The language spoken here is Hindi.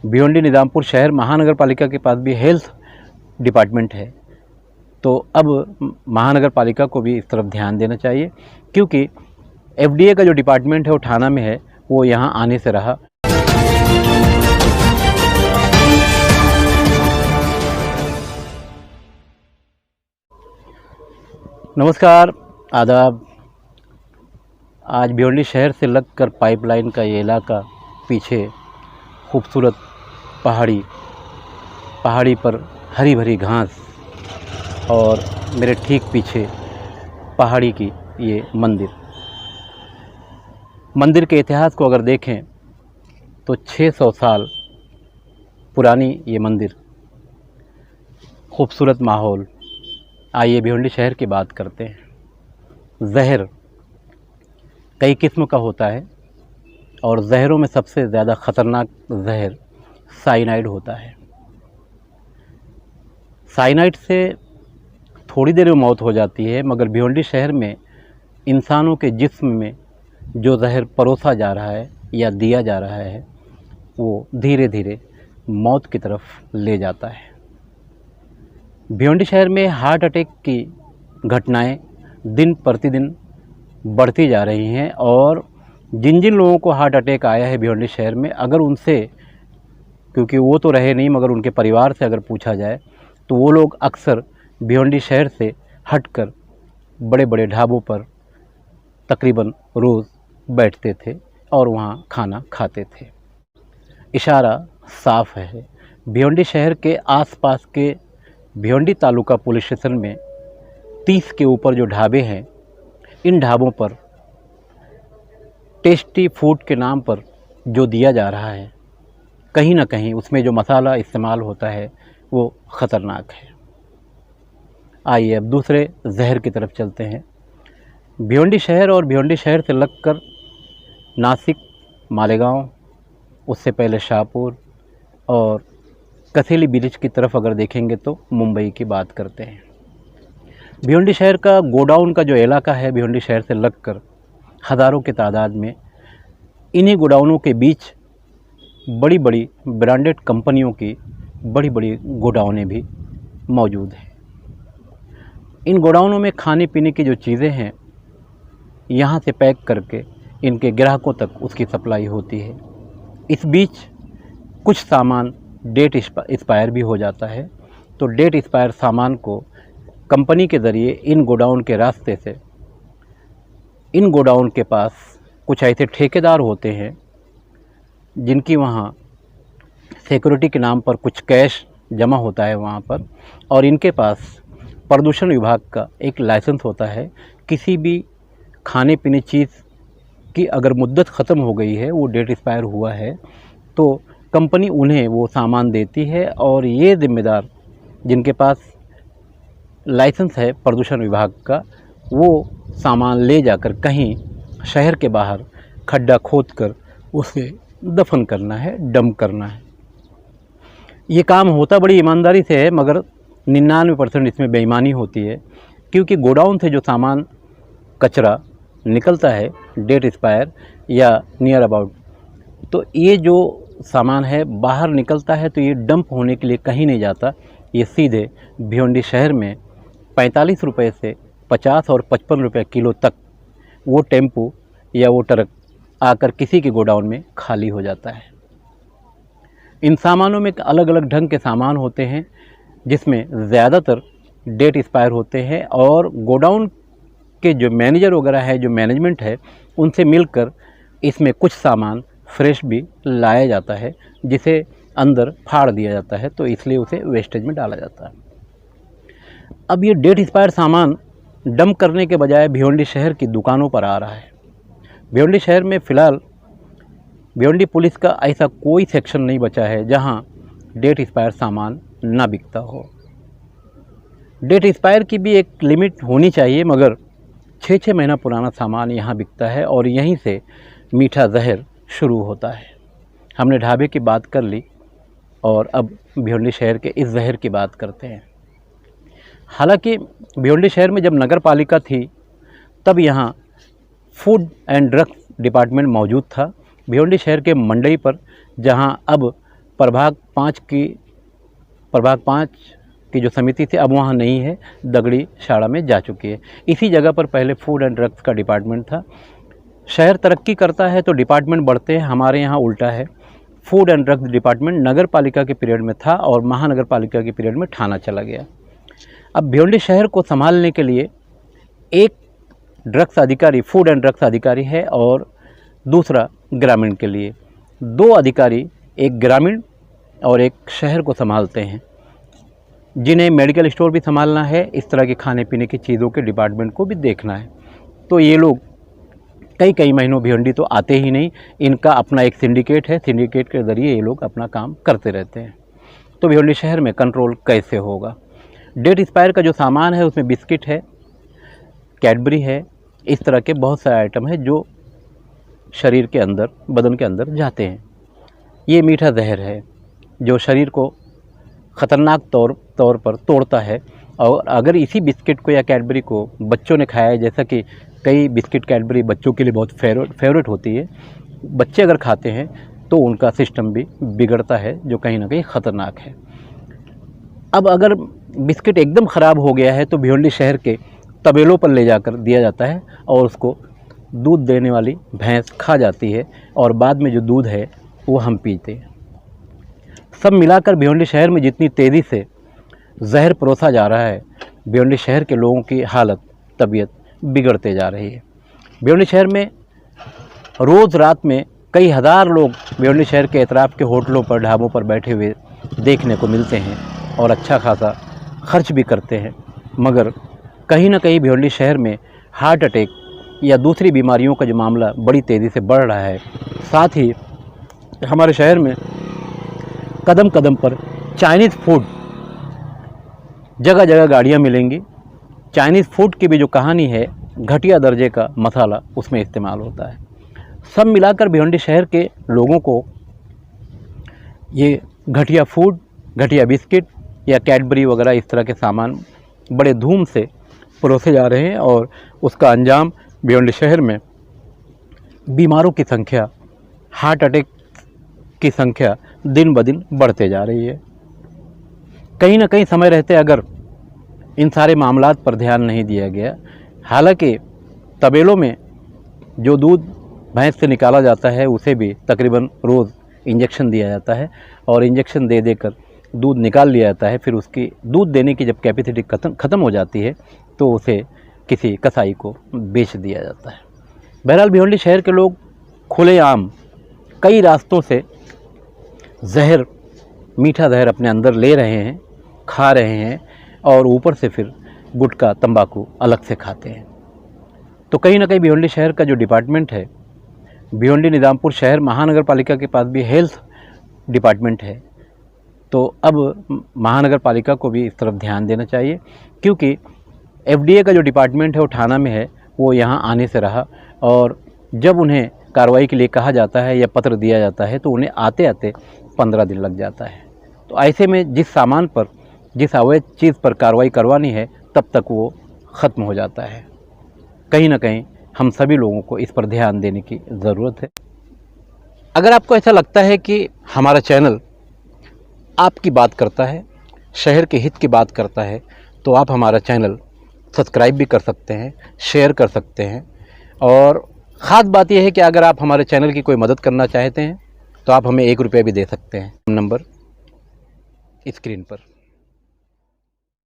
भिवंडी निजामपुर शहर महानगर पालिका के पास भी हेल्थ डिपार्टमेंट है। तो अब महानगर पालिका को भी इस तरफ ध्यान देना चाहिए, क्योंकि एफडीए का जो डिपार्टमेंट है वो थाना में है, वो यहाँ आने से रहा। नमस्कार, आदाब। आज भिवंडी शहर से लगकर पाइपलाइन का ये इलाका, पीछे खूबसूरत पहाड़ी पर हरी भरी घास और मेरे ठीक पीछे पहाड़ी की ये मंदिर के इतिहास को अगर देखें तो 600 साल पुरानी ये मंदिर, खूबसूरत माहौल। आइए भिवंडी शहर की बात करते हैं। जहर कई किस्म का होता है और जहरों में सबसे ज़्यादा ख़तरनाक जहर साइनाइड होता है। साइनाइड से थोड़ी देर में मौत हो जाती है, मगर भिवंडी शहर में इंसानों के जिस्म में जो जहर परोसा जा रहा है या दिया जा रहा है, वो धीरे धीरे मौत की तरफ ले जाता है। भिवंडी शहर में हार्ट अटैक की घटनाएं दिन प्रतिदिन बढ़ती जा रही हैं और जिन जिन लोगों को हार्ट अटैक आया है भिवंडी शहर में, अगर उनसे, क्योंकि वो तो रहे नहीं, मगर उनके परिवार से अगर पूछा जाए तो वो लोग अक्सर भिवंडी शहर से हटकर बड़े बड़े ढाबों पर तकरीबन रोज़ बैठते थे और वहाँ खाना खाते थे। इशारा साफ है। भिवंडी शहर के आसपास के भिवंडी तालुका पुलिस स्टेशन में 30 के ऊपर जो ढाबे हैं, इन ढाबों पर टेस्टी फूड के नाम पर जो दिया जा रहा है, कहीं ना कहीं उसमें जो मसाला इस्तेमाल होता है वो ख़तरनाक है। आइए अब दूसरे जहर की तरफ चलते हैं। भिवंडी शहर और भिवंडी शहर से लगकर नासिक, मालेगांव, उससे पहले शाहपुर और कसेली ब्रिज की तरफ अगर देखेंगे तो मुंबई की बात करते हैं। भिवंडी शहर का गोडाउन का जो इलाका है, भिवंडी शहर से लगकर हज़ारों की तादाद में इन्हीं गोडाउनों के बीच बड़ी बड़ी ब्रांडेड कंपनियों की बड़ी बड़ी गोडाउनें भी मौजूद हैं। इन गोडाउनों में खाने पीने की जो चीज़ें हैं, यहाँ से पैक करके इनके ग्राहकों तक उसकी सप्लाई होती है। इस बीच कुछ सामान डेट एक्सपायर भी हो जाता है, तो डेट एक्सपायर सामान को कंपनी के ज़रिए इन गोडाउन के रास्ते से, इन गोडाउन के पास कुछ ऐसे ठेकेदार होते हैं जिनकी वहाँ सिक्योरिटी के नाम पर कुछ कैश जमा होता है वहाँ पर, और इनके पास प्रदूषण विभाग का एक लाइसेंस होता है। किसी भी खाने पीने चीज़ की अगर मुद्दत ख़त्म हो गई है, वो डेट एक्सपायर हुआ है, तो कंपनी उन्हें वो सामान देती है और ये ज़िम्मेदार जिनके पास लाइसेंस है प्रदूषण विभाग का, वो सामान ले जाकर कहीं शहर के बाहर खड्डा खोदकर उसे दफन करना है, डंप करना है। ये काम होता बड़ी ईमानदारी से है, मगर 99% इसमें बेईमानी होती है, क्योंकि गोडाउन से जो सामान कचरा निकलता है डेट एक्सपायर या नियर अबाउट, तो ये जो सामान है बाहर निकलता है, तो ये डंप होने के लिए कहीं नहीं जाता। ये सीधे भिवंडी शहर में 45 रुपये से 50 और 55 रुपये किलो तक वो टेम्पो या वो ट्रक आकर किसी के गोडाउन में खाली हो जाता है। इन सामानों में अलग अलग ढंग के सामान होते हैं, जिसमें ज़्यादातर डेट एक्सपायर होते हैं, और गोडाउन के जो मैनेजर वगैरह है, जो मैनेजमेंट है, उनसे मिलकर इसमें कुछ सामान फ्रेश भी लाया जाता है, जिसे अंदर फाड़ दिया जाता है, तो इसलिए उसे वेस्टेज में डाला जाता है। अब ये डेट एक्सपायर सामान डंप करने के बजाय भिवंडी शहर की दुकानों पर आ रहा है। भिवंडी शहर में फ़िलहाल भिवंडी पुलिस का ऐसा कोई सेक्शन नहीं बचा है जहां डेट एक्सपायर सामान ना बिकता हो। डेट एक्सपायर की भी एक लिमिट होनी चाहिए, मगर 6-6 महीना पुराना सामान यहाँ बिकता है और यहीं से मीठा जहर शुरू होता है। हमने ढाबे की बात कर ली और अब भिवंडी शहर के इस जहर की बात करते हैं। हालांकि भिवंडी शहर में जब नगर पालिका थी तब यहाँ फूड एंड ड्रग्स डिपार्टमेंट मौजूद था। भिवंडी शहर के मंडई पर, जहाँ अब प्रभाग 5 की जो समिति थी अब वहाँ नहीं है, दगड़ी शाड़ा में जा चुकी है। इसी जगह पर पहले फूड एंड ड्रग्स का डिपार्टमेंट था। शहर तरक्की करता है तो डिपार्टमेंट बढ़ते हैं, हमारे यहाँ उल्टा है। फूड एंड ड्रग्स डिपार्टमेंट नगर पालिका के पीरियड में था और महानगर पालिका के पीरियड में थाना चला गया। अब भिवंडी शहर को संभालने के लिए एक ड्रग्स अधिकारी, फूड एंड ड्रग्स अधिकारी है और दूसरा ग्रामीण के लिए 2 अधिकारी, एक ग्रामीण और एक शहर को संभालते हैं, जिन्हें मेडिकल स्टोर भी संभालना है, इस तरह के खाने पीने की चीज़ों के डिपार्टमेंट को भी देखना है। तो ये लोग कई महीनों भिवंडी तो आते ही नहीं, इनका अपना एक सिंडिकेट है, सिंडिकेट के ज़रिए ये लोग अपना काम करते रहते हैं। तो भिवंडी शहर में कंट्रोल कैसे होगा? डेट एक्सपायर का जो सामान है उसमें बिस्किट है, कैडबरी है, इस तरह के बहुत सारे आइटम है जो शरीर के अंदर, बदन के अंदर जाते हैं। ये मीठा जहर है जो शरीर को ख़तरनाक तौर पर तोड़ता है। और अगर इसी बिस्किट को या कैडबरी को बच्चों ने खाया है, जैसा कि कई बिस्किट कैडबरी बच्चों के लिए बहुत फेवरेट होती है, बच्चे अगर खाते हैं तो उनका सिस्टम भी बिगड़ता है, जो कहीं ना कहीं ख़तरनाक है। अब अगर बिस्किट एकदम ख़राब हो गया है तो भिवंडी शहर के तबेलों पर ले जाकर दिया जाता है और उसको दूध देने वाली भैंस खा जाती है और बाद में जो दूध है वो हम पीते हैं। सब मिलाकर भिवंडी शहर में जितनी तेज़ी से जहर परोसा जा रहा है, भिवंडी शहर के लोगों की हालत, तबीयत बिगड़ते जा रही है। भिवंडी शहर में रोज़ रात में कई हज़ार लोग भिवंडी शहर के एतराफ़ के होटलों पर, ढाबों पर बैठे हुए देखने को मिलते हैं और अच्छा खासा खर्च भी करते हैं। मगर कहीं ना कहीं भिवंडी शहर में हार्ट अटैक या दूसरी बीमारियों का जो मामला बड़ी तेज़ी से बढ़ रहा है। साथ ही हमारे शहर में कदम कदम पर चाइनीज़ फूड, जगह जगह गाड़ियाँ मिलेंगी। चाइनीज़ फूड की भी जो कहानी है, घटिया दर्जे का मसाला उसमें इस्तेमाल होता है। सब मिलाकर भिवंडी शहर के लोगों को ये घटिया फूड, घटिया बिस्किट या कैडबरी वगैरह इस तरह के सामान बड़े धूम से परोसे जा रहे हैं और उसका अंजाम भिवंडी शहर में बीमारों की संख्या, हार्ट अटैक की संख्या दिन ब दिन बढ़ते जा रही है। कहीं ना कहीं समय रहते अगर इन सारे मामलात पर ध्यान नहीं दिया गया, हालांकि तबेलों में जो दूध भैंस से निकाला जाता है उसे भी तकरीबन रोज़ इंजेक्शन दिया जाता है और इंजेक्शन दे देकर दूध निकाल लिया जाता है। फिर उसकी दूध देने की जब कैपेसिटी ख़त्म हो जाती है तो उसे किसी कसाई को बेच दिया जाता है। बहरहाल भिवंडी शहर के लोग खुलेआम कई रास्तों से जहर, मीठा जहर अपने अंदर ले रहे हैं, खा रहे हैं और ऊपर से फिर गुटखा, तंबाकू अलग से खाते हैं। तो कहीं ना कहीं भिवंडी शहर का जो डिपार्टमेंट है, भिवंडी निज़ामपुर शहर महानगर पालिका के पास भी हेल्थ डिपार्टमेंट है। तो अब महानगर पालिका को भी इस तरफ ध्यान देना चाहिए, क्योंकि FDA का जो डिपार्टमेंट है वो थाना में है, वो यहाँ आने से रहा और जब उन्हें कार्रवाई के लिए कहा जाता है या पत्र दिया जाता है तो उन्हें आते आते 15 दिन लग जाता है। तो ऐसे में जिस सामान पर, जिस अवैध चीज़ पर कार्रवाई करवानी है तब तक वो ख़त्म हो जाता है। कहीं ना कहीं हम सभी लोगों को इस पर ध्यान देने की ज़रूरत है। अगर आपको ऐसा लगता है कि हमारा चैनल आपकी बात करता है, शहर के हित की बात करता है, तो आप हमारा चैनल सब्सक्राइब भी कर सकते हैं, शेयर कर सकते हैं। और ख़ास बात यह है कि अगर आप हमारे चैनल की कोई मदद करना चाहते हैं तो आप हमें 1 रुपया भी दे सकते हैं। नंबर स्क्रीन पर।